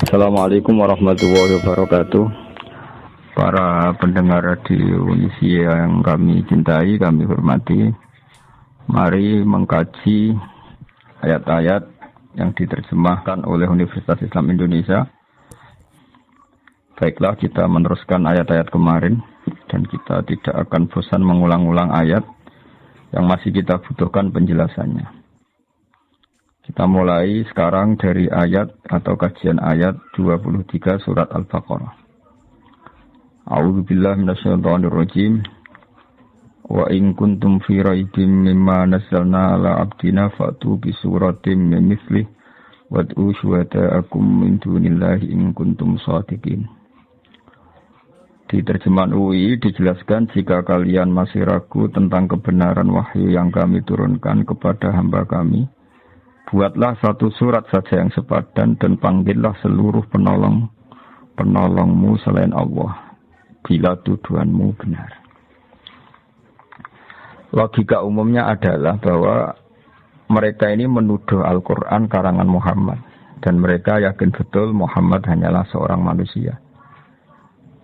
Assalamualaikum warahmatullahi wabarakatuh. Para pendengar radio Indonesia yang kami cintai, kami hormati, mari mengkaji ayat-ayat yang diterjemahkan oleh Universitas Islam Indonesia. Baiklah, kita meneruskan ayat-ayat kemarin dan kita tidak akan bosan mengulang-ulang ayat yang masih kita butuhkan penjelasannya. Kita mulai sekarang dari ayat atau kajian ayat 23 surat Al-Baqarah. A'udzubillahi minasyaitonirrajim. Wa in kuntum fi raibin mimma nazzalna ala abdina fa'tu bi suratin min mithlih wad'u syuhada'akum min dunillahi in kuntum shadiqin. Di terjemahan UI dijelaskan, jika kalian masih ragu tentang kebenaran wahyu yang kami turunkan kepada hamba kami, buatlah satu surat saja yang sepadan dan panggillah seluruh penolongmu selain Allah, bila tuduhanmu benar. Logika umumnya adalah bahwa mereka ini menuduh Al-Quran karangan Muhammad, dan mereka yakin betul Muhammad hanyalah seorang manusia.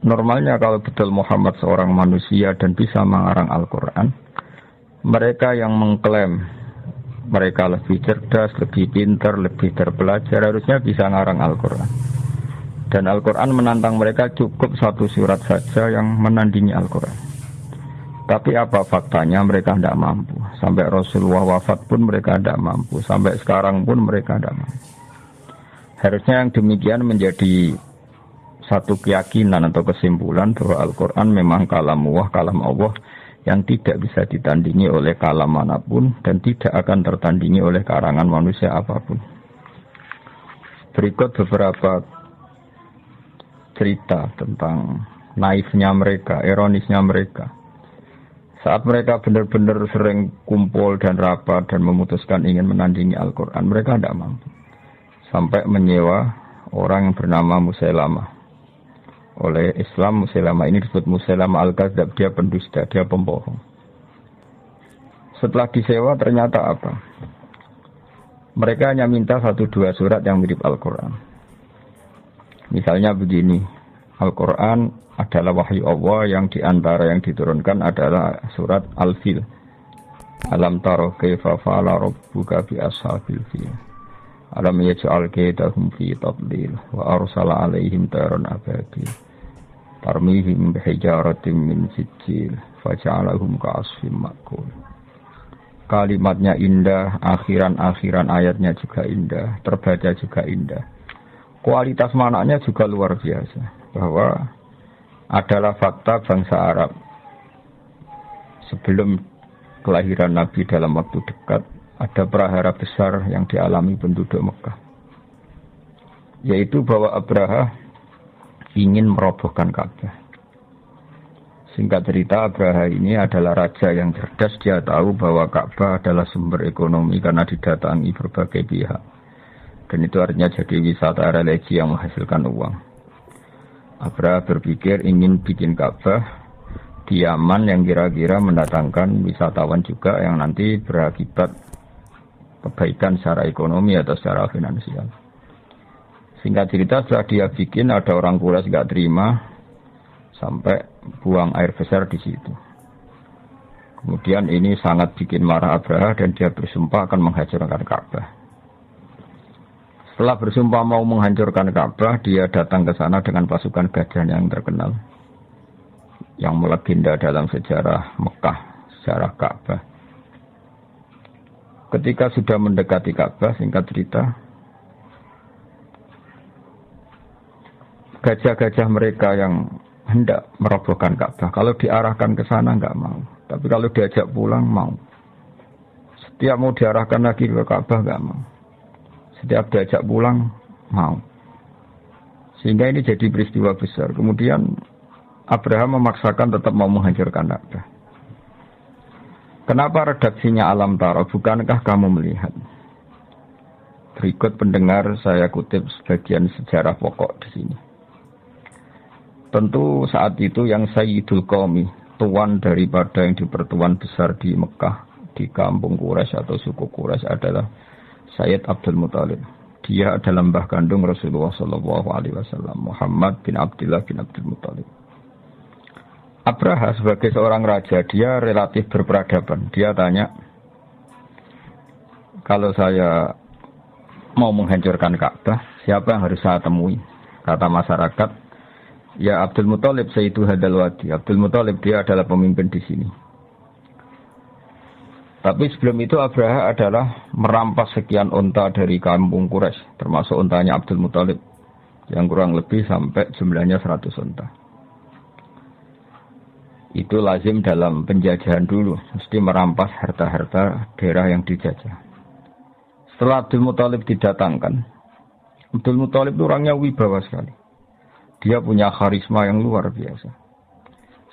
Normalnya kalau betul Muhammad seorang manusia dan bisa mengarang Al-Quran, mereka yang mengklaim mereka lebih cerdas, lebih pintar, lebih terpelajar, harusnya bisa ngarang Al-Quran. Dan Al-Quran menantang mereka, cukup satu surat saja yang menandingi Al-Quran. Tapi apa faktanya? Mereka tidak mampu. Sampai Rasulullah wafat pun mereka tidak mampu. Sampai sekarang pun mereka tidak mampu. Harusnya yang demikian menjadi satu keyakinan atau kesimpulan bahwa Al-Quran memang kalamullah, kalam Allah, yang tidak bisa ditandingi oleh kalam manapun dan tidak akan tertandingi oleh karangan manusia apapun. Berikut beberapa cerita tentang naifnya mereka, ironisnya mereka. Saat mereka benar-benar sering kumpul dan rapat dan memutuskan ingin menandingi Al-Quran, mereka tidak mampu. Sampai menyewa orang yang bernama Musailamah. Oleh Islam, Musailamah ini disebut Musailamah Al-Kadzab, dia pendusta, dia pembohong. Setelah disewa ternyata apa? Mereka hanya minta 1-2 surat yang mirip Al-Quran. Misalnya begini, Al-Quran adalah wahyu Allah yang diantara yang diturunkan adalah surat Al-Fil. Alam taro kaifa fa'ala rabbuka bi ashabil fil. Alam yaj'al kaidahum fi tadlil wa arsala alaihim tayran ababil tarmihim bihijaratin min sijil faja'alahum ka'asfin ma'kul. Kalimatnya indah, akhiran ayatnya juga indah, terbaca juga indah. Kualitas maknanya juga luar biasa, bahwa adalah fakta bangsa Arab sebelum kelahiran Nabi dalam waktu dekat. Ada prahara besar yang dialami penduduk Mekah, yaitu bahwa Abraha ingin merobohkan Ka'bah. Singkat cerita, Abraha ini adalah raja yang cerdas. Dia tahu bahwa Ka'bah adalah sumber ekonomi karena didatangi berbagai pihak, dan itu artinya jadi wisata religi yang menghasilkan uang. Abraha berpikir ingin bikin Ka'bah di Yaman yang kira-kira mendatangkan wisatawan juga, yang nanti berakibat kebaikan secara ekonomi atau secara finansial. Singkat cerita, setelah dia bikin, ada orang Quraisy gak terima sampai buang air besar di situ. Kemudian ini sangat bikin marah Abraha dan dia bersumpah akan menghancurkan Ka'bah. Setelah bersumpah mau menghancurkan Ka'bah, dia datang ke sana dengan pasukan gajah yang terkenal, yang melegenda dalam sejarah Mekah, sejarah Ka'bah. Ketika sudah mendekati Ka'bah, singkat cerita, gajah-gajah mereka yang hendak merobohkan Ka'bah, kalau diarahkan ke sana enggak mau, tapi kalau diajak pulang mau. Setiap mau diarahkan lagi ke Ka'bah enggak mau. Setiap diajak pulang mau. Sehingga ini jadi peristiwa besar. Kemudian Abraham memaksakan tetap mau menghancurkan Ka'bah. Kenapa redaksinya alam taro? Bukankah kamu melihat? Berikut pendengar, saya kutip sebagian sejarah pokok di sini. Tentu saat itu yang Sayyidul Qaumi, tuan daripada yang dipertuan besar di Mekah, di kampung Quraisy atau suku Quraisy adalah Sayyid Abdul Muthalib. Dia adalah mbah kandung Rasulullah Shallallahu Alaihi Wasallam, Muhammad bin Abdullah bin Abdul Muthalib. Abraha sebagai seorang raja, dia relatif berperadaban. Dia tanya, kalau saya mau menghancurkan Ka'bah, siapa yang harus saya temui? Kata masyarakat, ya Abdul Muthalib Sayyidu Hadal Wadi. Abdul Muthalib dia adalah pemimpin di sini. Tapi sebelum itu Abraha adalah merampas sekian unta dari kampung Quraisy, termasuk untanya Abdul Muthalib yang kurang lebih sampai jumlahnya 100 unta. Itu lazim dalam penjajahan dulu, mesti merampas harta-harta daerah yang dijajah. Setelah Abdul Muthalib didatangkan, Abdul Muthalib itu orangnya wibawa sekali. Dia punya karisma yang luar biasa.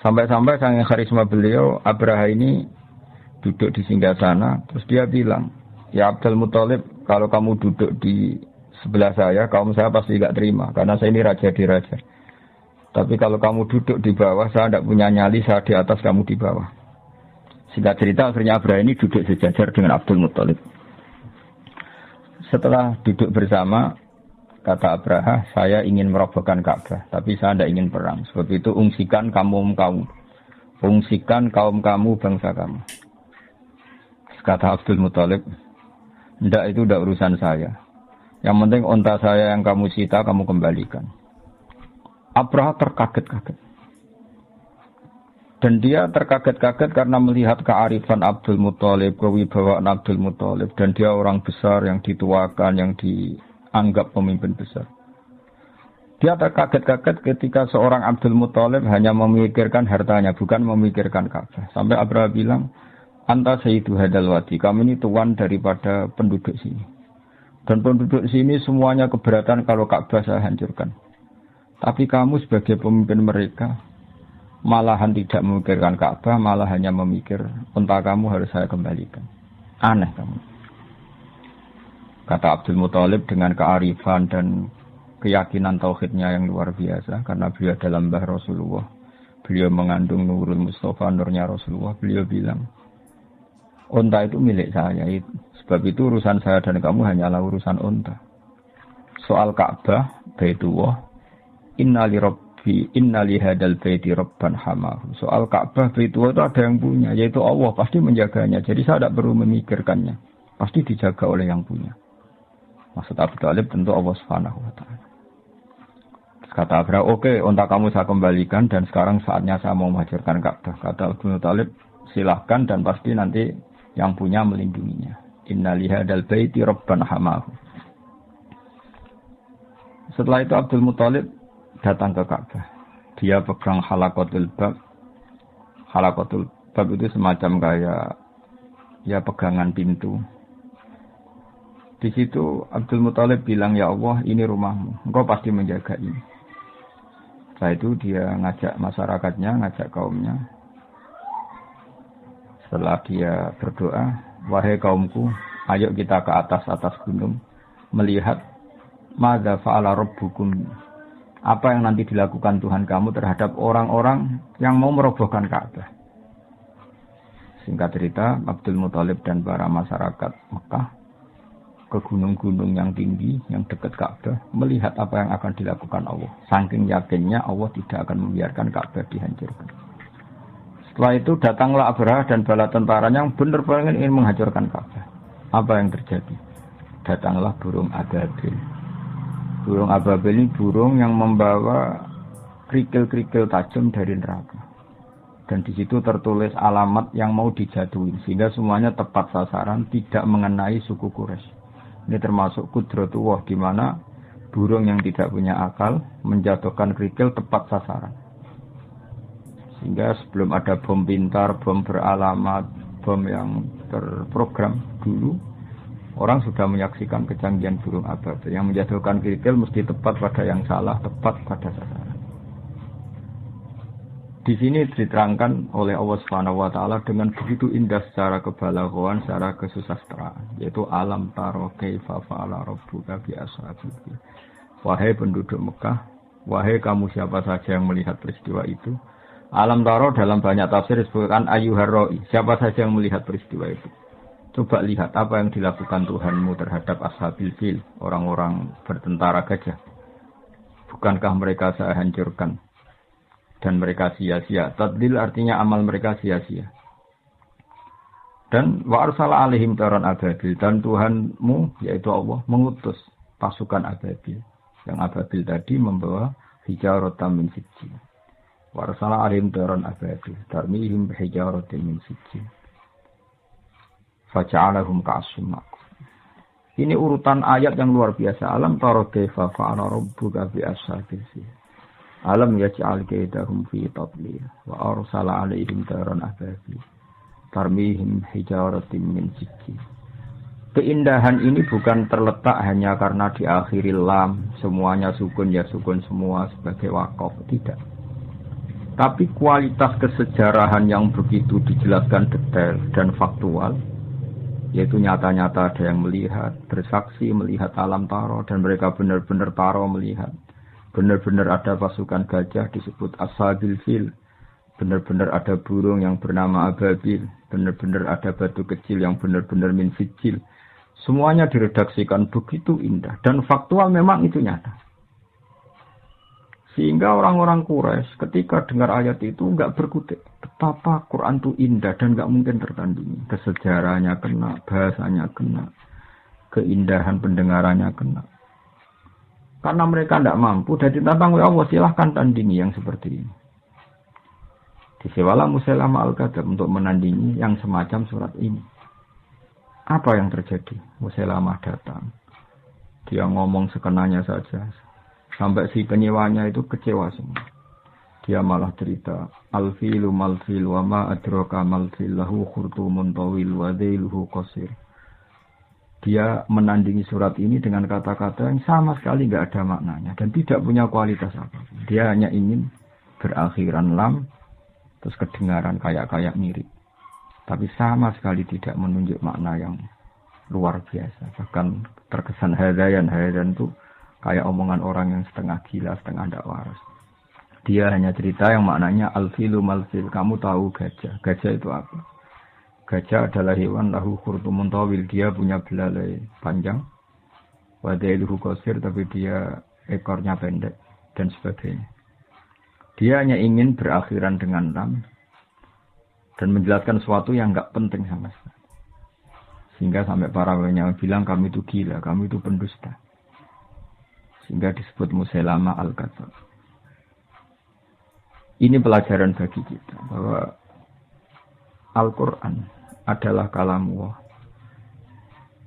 Sampai-sampai saking karisma beliau, Abraha ini duduk di singgasana, terus dia bilang, ya Abdul Muthalib, kalau kamu duduk di sebelah saya, kaum saya pasti tidak terima, karena saya ini raja di raja. Tapi kalau kamu duduk di bawah, saya tidak punya nyali, saya di atas, kamu di bawah. Singkat cerita, akhirnya Abraha ini duduk sejajar dengan Abdul Muthalib. Setelah duduk bersama, kata Abraha, saya ingin merobohkan Ka'bah, tapi saya tidak ingin perang. Sebab itu ungsikan kaum kamu, bangsa kamu. Kata Abdul Muthalib, ndak itu ndak urusan saya. Yang penting unta saya yang kamu sita, kamu kembalikan. Abraha terkaget-kaget. Dan dia terkaget-kaget karena melihat kearifan Abdul Muthalib, kewibawaan Abdul Muthalib. Dan dia orang besar yang dituakan, yang dianggap pemimpin besar. Dia terkaget-kaget ketika seorang Abdul Muthalib hanya memikirkan hartanya, bukan memikirkan Ka'bah. Sampai Abraha bilang, Anta Sayyidu Hadal Wadi, kami ini tuan daripada penduduk sini. Dan penduduk sini semuanya keberatan kalau Ka'bah saya hancurkan. Tapi kamu sebagai pemimpin mereka, malahan tidak memikirkan Ka'bah, malah hanya memikir, unta kamu harus saya kembalikan. Aneh kamu. Kata Abdul Muthalib dengan kearifan dan keyakinan tauhidnya yang luar biasa. Karena beliau adalah mbah Rasulullah. Beliau mengandung Nurul Mustafa, nurnya Rasulullah. Beliau bilang, unta itu milik saya, sebab itu urusan saya dan kamu hanyalah urusan unta. Soal Ka'bah, Baitullah, inna li hadal baiti rabban hamahu. Soal Ka'bah, Baitullah itu ada yang punya, yaitu Allah, pasti menjaganya. Jadi saya tidak perlu memikirkannya, pasti dijaga oleh yang punya. Maksud Abu Talib tentu Allah Subhanahu wa ta'ala. Kata Abraha, oke, unta kamu saya kembalikan dan sekarang saatnya saya mau menghancurkan Ka'bah. Kata Abu Talib, silahkan dan pasti nanti yang punya melindunginya. Inna lihadal baiti rabban hamahu. Setelah itu Abdul Muthalib datang ke Ka'bah. Dia pegang halaqatul bab. Halaqatul bab itu semacam kayak ya pegangan pintu. Di situ Abdul Muthalib bilang, ya Allah, ini rumahmu, engkau pasti menjaga ini. Setelah itu dia ngajak masyarakatnya, ngajak kaumnya. Setelah dia berdoa, wahai kaumku, ayo kita ke atas gunung, melihat madza fa'ala rabbukum, apa yang nanti dilakukan Tuhan kamu terhadap orang-orang yang mau merobohkan Ka'bah. Singkat cerita, Abdul Muthalib dan para masyarakat Mekah ke gunung-gunung yang tinggi, yang dekat Ka'bah, melihat apa yang akan dilakukan Allah. Saking yakinnya Allah tidak akan membiarkan Ka'bah dihancurkan. Setelah itu datanglah Abraha dan bala tentaranya yang benar-benar ingin menghancurkan Ka'bah. Apa yang terjadi? Datanglah burung ababil. Burung ababil ini burung yang membawa kerikil-kerikil tajam dari neraka. Dan di situ tertulis alamat yang mau dijatuhin, sehingga semuanya tepat sasaran, tidak mengenai suku Quraisy. Ini termasuk Qudratullah, di mana burung yang tidak punya akal menjatuhkan kerikil tepat sasaran. Sehingga sebelum ada bom pintar, bom beralamat, bom yang terprogram dulu, orang sudah menyaksikan kecanggihan burung ababil. Yang menjatuhkan kerikil mesti tepat pada yang salah, tepat pada sasaran. Di sini diterangkan oleh Allah Subhanahu wa taala dengan begitu indah secara kebalaghaan, secara kesusastraan, yaitu alam taro kaifa fa'ala rabbuka bi ashabil fil. Wahai penduduk Mekah, wahai kamu siapa saja yang melihat peristiwa itu. Alam taro dalam banyak tafsir disebutkan ayyuhar ra'i, siapa saja yang melihat peristiwa itu. Coba lihat apa yang dilakukan Tuhanmu terhadap ashabil fil, orang-orang bertentara gajah. Bukankah mereka saya hancurkan dan mereka sia-sia? Tadlil artinya amal mereka sia-sia. Dan wa arsala alaihim taran ababil, dan Tuhanmu yaitu Allah mengutus pasukan ababil. Yang ababil tadi membawa hijaratan min sijil. Wa arsala alaihim taran ababil, tarmihim bihijaratin min sijil. Faja'alahum ka'asfin ma'kul. Ini urutan ayat yang luar biasa. Alam tara kaifa fa'ala rabbuka bi ashabil fil. Alam yaj'al kaidahum fi tadlil wa arsala 'alaihim tayran ababil tarmihim hijaratin min sijil. Keindahan ini bukan terletak hanya karena diakhiri lam, semuanya sukun ya sukun semua sebagai waqaf, tidak. Tapi kualitas kesejarahan yang begitu dijelaskan detail dan faktual, yaitu nyata-nyata ada yang melihat, bersaksi melihat alam taro, dan mereka benar-benar taro melihat. Benar-benar ada pasukan gajah disebut ashabil fil. Benar-benar ada burung yang bernama ababil. Benar-benar ada batu kecil yang benar-benar min sijil. Semuanya diredaksikan begitu indah. Dan faktual memang itu nyata. Sehingga orang-orang Quraisy ketika dengar ayat itu enggak berkutik. Betapa Quran itu indah dan enggak mungkin tertandingi. Kesejarahnya kena, bahasanya kena, keindahan pendengarannya kena. Karena mereka tidak mampu, dan ditantang oleh Allah, silahkan tandingi yang seperti ini. Disewalah Musailamah Al-Kadzdzab untuk menandingi yang semacam surat ini. Apa yang terjadi? Musailamah datang. Dia ngomong sekenanya saja. Sampai si penyewanya itu kecewa semua. Dia malah cerita, Al-filu mal-fil wa ma adraka mal-fil lahu khurtumun tawil wa dhailuhu qasir. Dia menandingi surat ini dengan kata-kata yang sama sekali tidak ada maknanya dan tidak punya kualitas apapun. Dia hanya ingin berakhiran lam, terus kedengaran kayak mirip. Tapi sama sekali tidak menunjuk makna yang luar biasa. Bahkan terkesan hadayan itu kayak omongan orang yang setengah gila, setengah tidak waras. Dia hanya cerita yang maknanya al-filu mal-fil. Kamu tahu gajah. Gajah itu apa? Gajah adalah hewan lahu khurtumun tawil. Dia punya belalai panjang. Wadailuhu qasir, tapi dia ekornya pendek. Dan sebagainya. Dia hanya ingin berakhiran dengan lam. Dan menjelaskan sesuatu yang enggak penting sama sekali. Sehingga sampai para ulama bilang kami itu gila, kami itu pendusta. Sehingga disebut Musailamah Al-Kadzdzab. Ini pelajaran bagi kita bahwa Al-Quran adalah kalamullah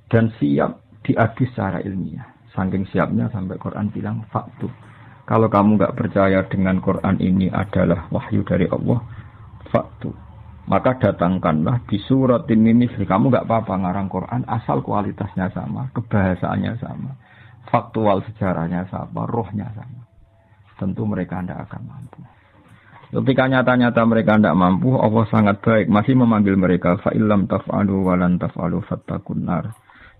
dan siap diadu secara ilmiah. Saking siapnya sampai Quran bilang faktu. Kalau kamu enggak percaya dengan Quran ini adalah wahyu dari Allah, faktu. Maka datangkanlah di surat ini. Kamu enggak apa-apa ngarang Quran asal kualitasnya sama, kebahasaannya sama, faktual sejarahnya sama, rohnya sama. Tentu mereka tidak akan mampu. Ketika nyata-nyata mereka tidak mampu, Allah sangat baik masih memanggil mereka fa'illam taf'alu walan taf'alu fattakun nar.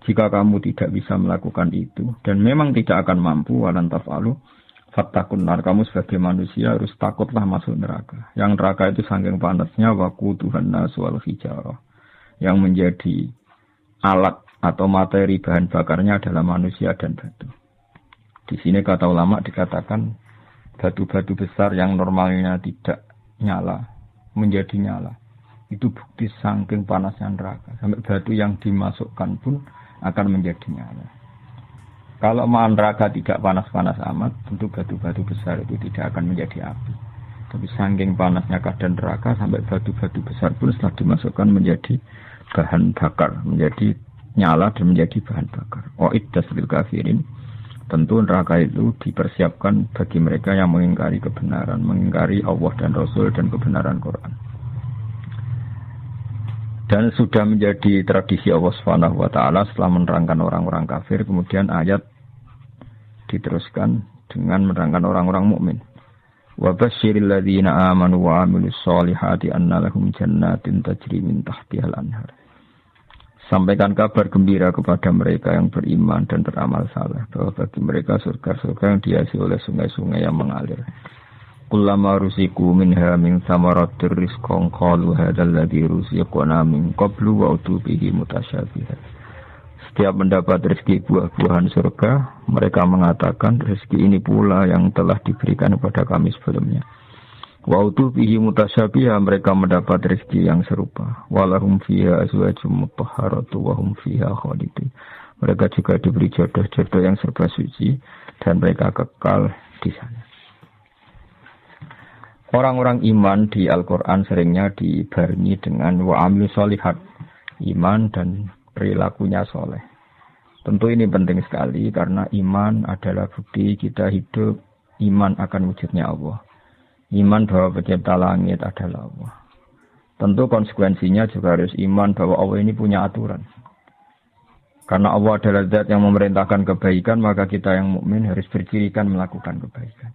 Jika kamu tidak bisa melakukan itu dan memang tidak akan mampu walan taf'alu fattakun nar, kamu sebagai manusia harus takutlah masuk neraka. Yang neraka itu saking panasnya waquduhan nas wal hijarah. Yang menjadi alat atau materi bahan bakarnya adalah manusia dan batu. Di sini kata ulama dikatakan batu-batu besar yang normalnya tidak nyala menjadi nyala. Itu bukti saking panasnya neraka. Sampai batu yang dimasukkan pun akan menjadi nyala. Kalau neraka tidak panas-panas amat, tentu batu-batu besar itu tidak akan menjadi api. Tapi saking panasnya keadaan neraka sampai batu-batu besar pun setelah dimasukkan menjadi bahan bakar, menjadi nyala dan menjadi bahan bakar. Iddas lil kafirin. Tentu neraka itu dipersiapkan bagi mereka yang mengingkari kebenaran, mengingkari Allah dan Rasul dan kebenaran Quran. Dan sudah menjadi tradisi Allah Subhanahu wa taala setelah menerangkan orang-orang kafir, kemudian ayat diteruskan dengan menerangkan orang-orang mukmin. Wa basyiril ladzina amanu wa 'amilus shalihati anna lahum jannatin tajri min tahtihal anhar. Sampaikan kabar gembira kepada mereka yang beriman dan beramal saleh bahwa bagi mereka surga-surga yang dihiasi oleh sungai-sungai yang mengalir. Kullama rusiku minha min samaratir rizqan qalu hadzal ladzi rusiqna min qablu wa utubihi mutasyabiha. Setiap mendapat rezeki buah-buahan surga, mereka mengatakan rezeki ini pula yang telah diberikan kepada kami sebelumnya. Wa utubihi mutasyabiha, mereka mendapat rezeki yang serupa. Walahum fiha azwajum mutahharatu wa hum fiha khalidun. Mereka juga diberi jodoh-jodoh yang serba suci dan mereka kekal di sana. Orang-orang iman di Al-Quran seringnya dibarengi dengan wa'amilu sholihat, iman dan perilakunya soleh. Tentu ini penting sekali karena iman adalah bukti kita hidup, iman akan wujudnya Allah. Iman bahwa pencipta langit adalah Allah. Tentu konsekuensinya juga harus iman bahwa Allah ini punya aturan. Karena Allah adalah zat yang memerintahkan kebaikan, maka kita yang mukmin harus bercirikan melakukan kebaikan.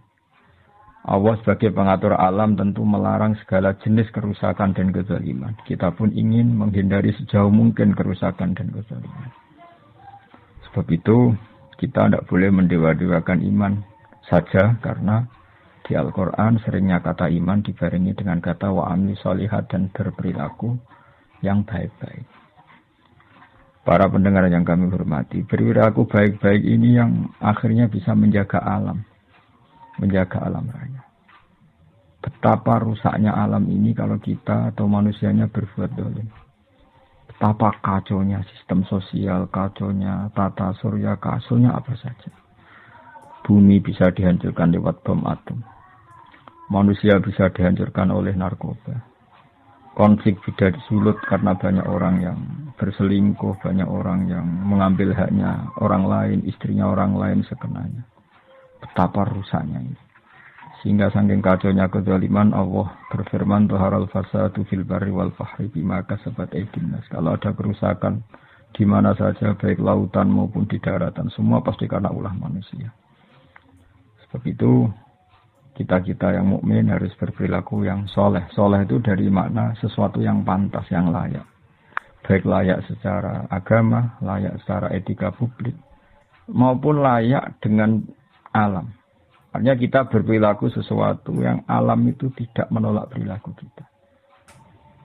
Allah sebagai pengatur alam tentu melarang segala jenis kerusakan dan kezaliman. Kita pun ingin menghindari sejauh mungkin kerusakan dan kezaliman. Sebab itu kita tidak boleh mendewa-dewakan iman saja karena di Al-Quran seringnya kata iman dibarengi dengan kata wa'amil sholihat dan berperilaku yang baik-baik. Para pendengar yang kami hormati, perilaku baik-baik ini yang akhirnya bisa menjaga alam raya. Betapa rusaknya alam ini kalau kita atau manusianya berbuat dolim. Betapa kacaunya sistem sosial, kacaunya tata surya, kacaunya apa saja. Bumi bisa dihancurkan lewat bom atom. Manusia bisa dihancurkan oleh narkoba. Konflik tidak disulut karena banyak orang yang berselingkuh, banyak orang yang mengambil haknya orang lain, istrinya orang lain sekenanya. Betapa rusaknya ini. Sehingga saking kacaunya kezaliman, Allah berfirman, "Dhaharal fasadu fil barri wal bahri bima kasabat aydin nas." Kalau ada kerusakan di mana saja, baik lautan maupun di daratan, semua pasti karena ulah manusia. Sebab itu kita yang mukmin harus berperilaku yang soleh. Soleh itu dari makna sesuatu yang pantas, yang layak. Baik layak secara agama, layak secara etika publik, maupun layak dengan alam. Artinya kita berperilaku sesuatu yang alam itu tidak menolak perilaku kita.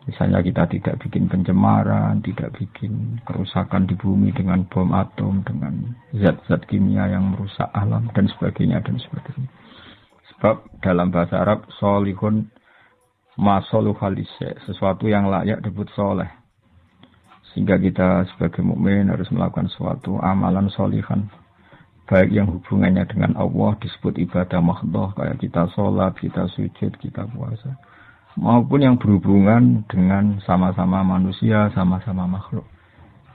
Misalnya kita tidak bikin pencemaran, tidak bikin kerusakan di bumi dengan bom atom, dengan zat-zat kimia yang merusak alam, dan sebagainya, dan sebagainya. Sebab dalam bahasa Arab, solihun masoluhalisya, sesuatu yang layak disebut soleh. Sehingga kita sebagai mukmin harus melakukan suatu amalan solihan. Baik yang hubungannya dengan Allah disebut ibadah mahdhah, kayak kita sholat, kita sujud, kita puasa. Maupun yang berhubungan dengan sama-sama manusia, sama-sama makhluk.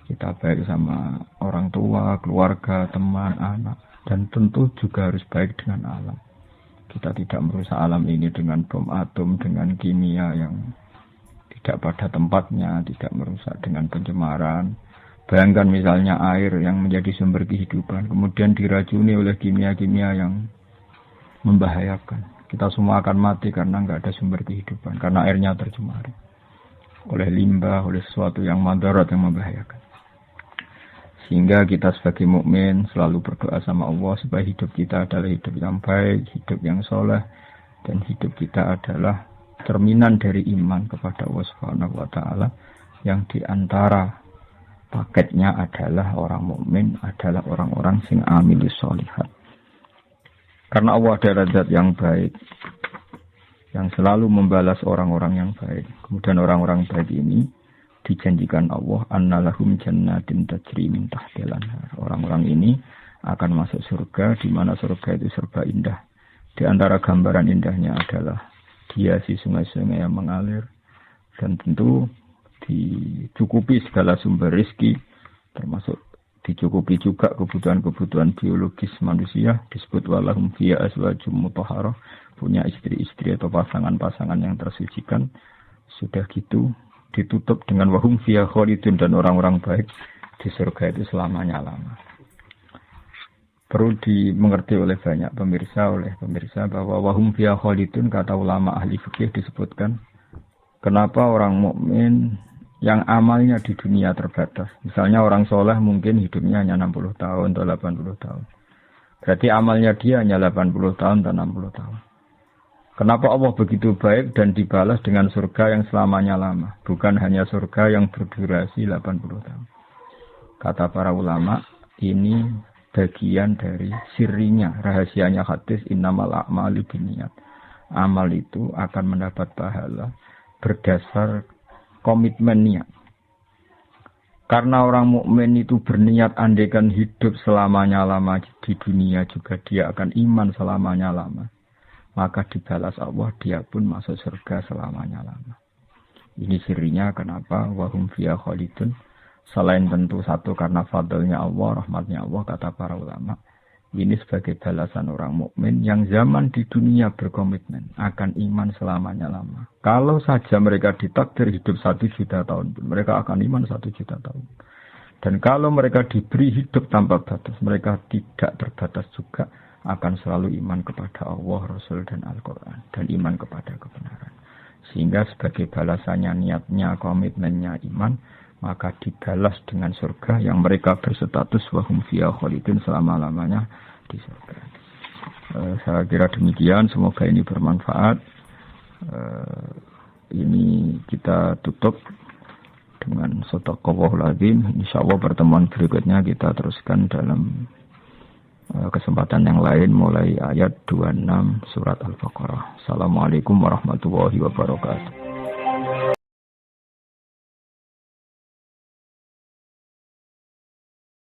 Kita baik sama orang tua, keluarga, teman, anak. Dan tentu juga harus baik dengan alam. Kita tidak merusak alam ini dengan bom atom, dengan kimia yang tidak pada tempatnya, tidak merusak dengan pencemaran. Bayangkan misalnya air yang menjadi sumber kehidupan, kemudian diracuni oleh kimia-kimia yang membahayakan. Kita semua akan mati karena nggak ada sumber kehidupan, karena airnya tercemari oleh limbah, oleh sesuatu yang madarat yang membahayakan. Sehingga kita sebagai mukmin selalu berdoa sama Allah supaya hidup kita adalah hidup yang baik, hidup yang soleh, dan hidup kita adalah cerminan dari iman kepada Allah Subhanahu wa Ta'ala, yang diantara paketnya adalah orang mukmin adalah orang-orang sing amilus sholihat. Karena Allah adalah zat yang baik, yang selalu membalas orang-orang yang baik. Kemudian orang-orang baik ini dijanjikan Allah annalahum jannatin tajri min tahtil anhar. Orang-orang ini akan masuk surga, di mana surga itu serba indah. Di antara gambaran indahnya adalah hiasi sungai-sungai yang mengalir, dan tentu dicukupi segala sumber rezeki, termasuk dicukupi juga kebutuhan-kebutuhan biologis manusia. Disebut walahum fiha azwajum mutahharah, punya istri-istri atau pasangan-pasangan yang tersucikan. Sudah gitu ditutup dengan wahum fiha khalidun, dan orang-orang baik di surga itu selamanya-lama. Perlu dimengerti oleh banyak pemirsa bahwa wahum fiha khalidun, kata ulama ahli fikih disebutkan kenapa orang mukmin yang amalnya di dunia terbatas. Misalnya orang soleh mungkin hidupnya hanya 60 tahun atau 80 tahun. Berarti amalnya dia hanya 80 tahun atau 60 tahun. Kenapa Allah begitu baik dan dibalas dengan surga yang selamanya lama, bukan hanya surga yang berdurasi 80 tahun. Kata para ulama, ini bagian dari sirinya, rahasianya hadis innamal a'malu binniyat. Amal itu akan mendapat pahala berdasar komitmen niat. Karena orang mukmin itu berniat andaikan hidup selamanya lama di dunia juga dia akan iman selamanya lama. Maka dibalas Allah, dia pun masuk surga selamanya lama. Ini sirinya kenapa wahum fiha khalidun. Selain tentu satu karena fadlnya Allah, rahmatnya Allah, kata para ulama. Ini sebagai balasan orang mukmin yang zaman di dunia berkomitmen akan iman selamanya lama. Kalau saja mereka ditakdir hidup 1 juta tahun, mereka akan iman 1 juta tahun. Dan kalau mereka diberi hidup tanpa batas, mereka tidak terbatas juga akan selalu iman kepada Allah, Rasul, dan Al-Quran. Dan iman kepada kebenaran. Sehingga sebagai balasannya, niatnya, komitmennya iman, maka dibalas dengan surga yang mereka berstatus wahum fiha khalidun selama-lamanya di surga. Saya kira demikian, semoga ini bermanfaat. Ini kita tutup dengan shadaqallahul azim. Insyaallah pertemuan berikutnya kita teruskan dalam kesempatan yang lain mulai ayat 26 surat Al-Baqarah. Assalamualaikum warahmatullahi wabarakatuh.